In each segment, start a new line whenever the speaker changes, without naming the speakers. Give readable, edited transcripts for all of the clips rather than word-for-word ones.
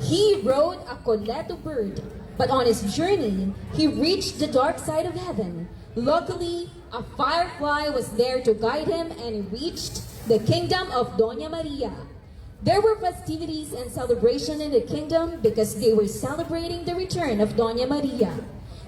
He rode a coleto bird, but on his journey, he reached the dark side of heaven. Luckily, a firefly was there to guide him and he reached the kingdom of Doña Maria. There were festivities and celebration in the kingdom because they were celebrating the return of Doña Maria.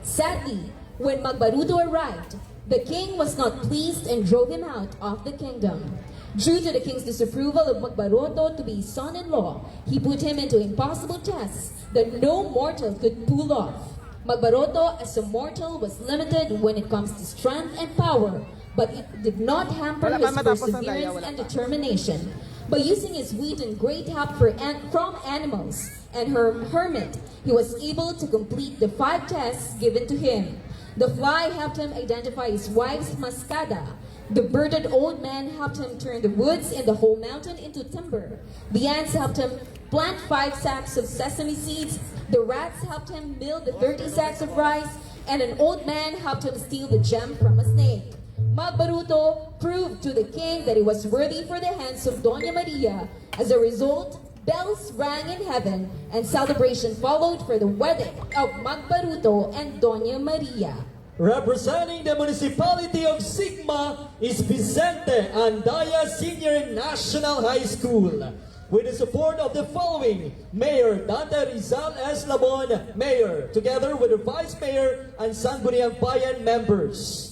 Sadly, when Magbaruto arrived, the king was not pleased and drove him out of the kingdom. Due to the king's disapproval of Magbaruto to be his son-in-law, he put him into impossible tests that no mortal could pull off. Magbaruto as a mortal was limited when it comes to strength and power, but it did not hamper
Wala pa
his
matapos ang daya,
perseverance
wala
and
pa.
determination. By using his wit and great help from animals and her hermit, he was able to complete the 5 tests given to him. The fly helped him identify his wife's mascada. The bearded old man helped him turn the woods and the whole mountain into timber. The ants helped him plant 5 sacks of sesame seeds. The rats helped him build the 30 sacks of rice. And an old man helped him steal the gem from a snake. Magbaruto proved to the king that he was worthy for the hands of Doña Maria. As a result, bells rang in heaven and celebration followed for the wedding of Magbaruto and Doña Maria.
Representing the municipality of Sigma is Vicente Andaya Senior National High School. With the support of the following: Mayor Dante Rizal S. Labon, Mayor, together with the Vice Mayor and Sangguniang Bayan members.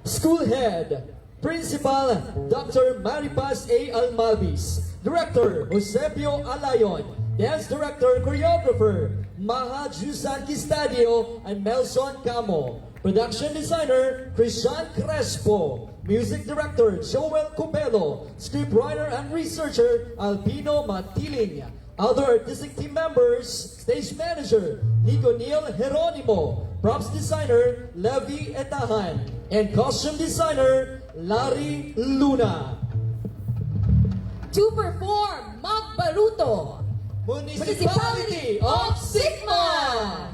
School Head, Principal Dr. Maripaz A. Almalbis, Director Josepio Alayon, Dance Director, Choreographer Maha Jusan Kistadio and Melson Camo, Production Designer Christian Crespo, Music Director Joel Cupelo, Scriptwriter and Researcher Albino Matiling. Other artistic team members: Stage Manager Nico Neil Jeronimo, Props Designer Levi Etahan, and Costume Designer Larry Luna.
To perform Magbaruto, Municipality of Sigma!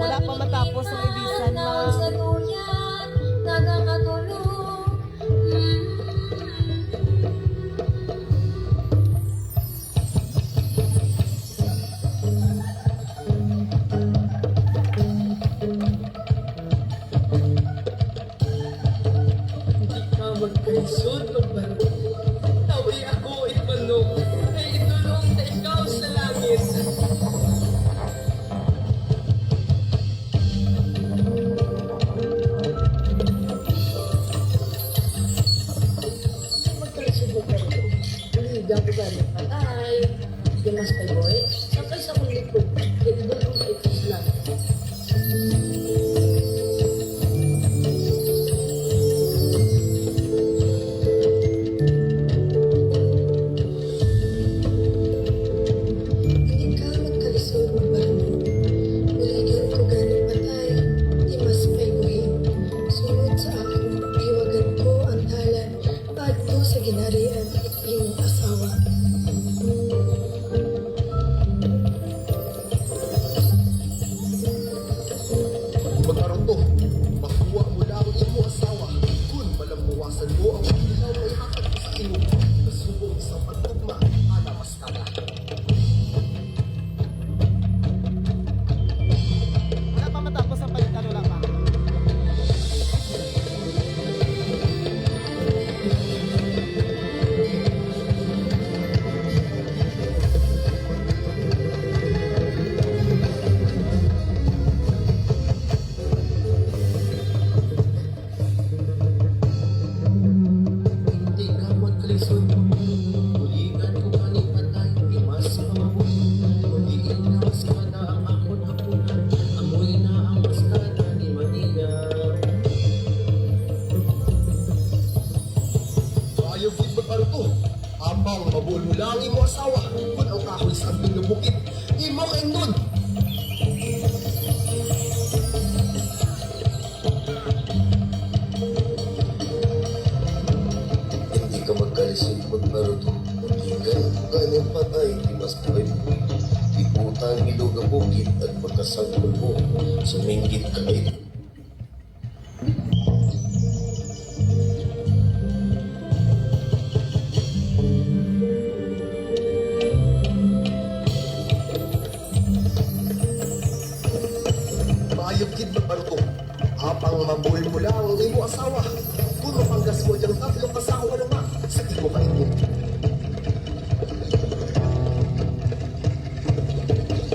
Wala pa matapos ang ibisan na.
Hindi ka magkaisod, magbaro. Tawi ako, ipanong, ay itulong na ikaw sa langit. Magkaisod, magbaro. Uliga ko ka ng patay. Dimas kay boy. Sakay sa kong likod. Kaya idulong na ito sa langit.
samping ng bukid. Imo kay nun. Hindi ka magkalisod magmaruto. Magigay ka ng patay, di mas buhay mo. Iputang ilog ang bukid at pagkasanggol mo. Sumingkit ka kayo. Maayog kid magbaruto. Apang mabul mo lang ang imo asawa. Kung mapanggas mo diyang tatlong kasawa naman, sa imo kainin.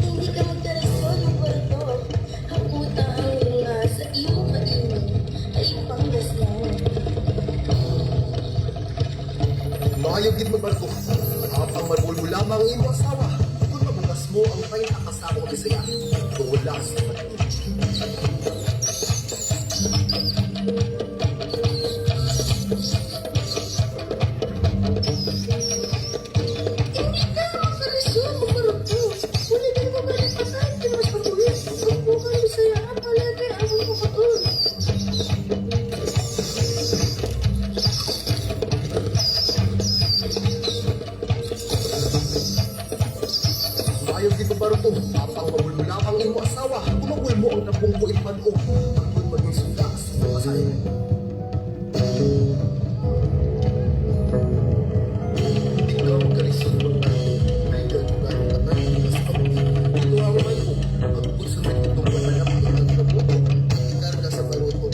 Hindi ka magdarasol ng kwarto. Haputa ang mga sa iyong kainin ay panggas lang.
Maayog kid magbaruto. Apang mabul mo lamang ang imo asawa. Kung mapanggas mo ang kain na kasawa ko bisaya. Kung wala sa matin.
Hindi ka magdarasol ng kwarto. Sulit ang babalik pa sa akin mas pabuhin. Ang bukang bisaya at palagay ang mga katul.
Maayog kid magbaruto. Apang mabul mo lamang ang imo asawa. Kung mabul mo ang napong ko ipanok. Pagkun maging suga sa imo kasayan. Ikaw kalisod magbaruto. Ay gano'n katay. Mas pabukid. Ito ang may ko. Pagkun sa may itong matanap ng nagkabuto. Ikarga sa baruto.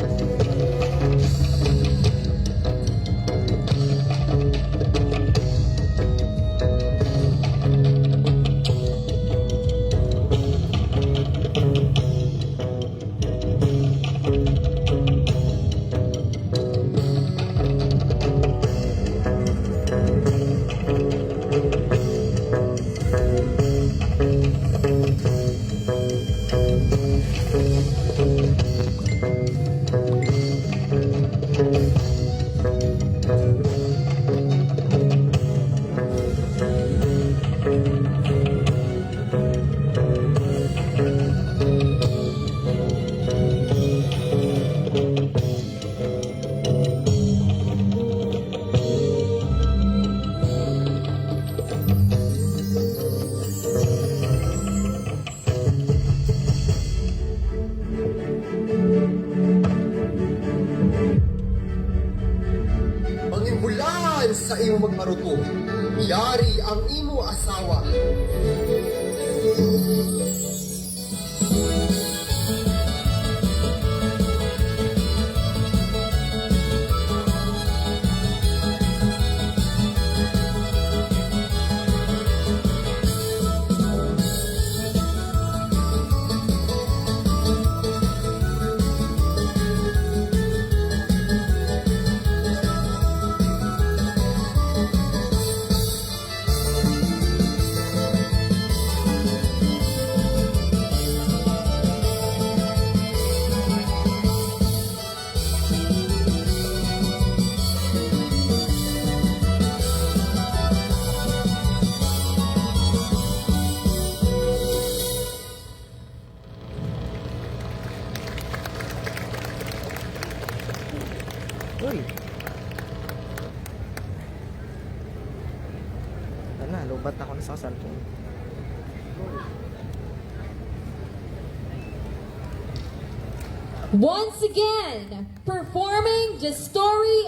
Pangimbulan sa imo magmaruto. Yari ang imo asawa.
Uy. Ano, lubat ako na sa cellphone.
Once again, performing the story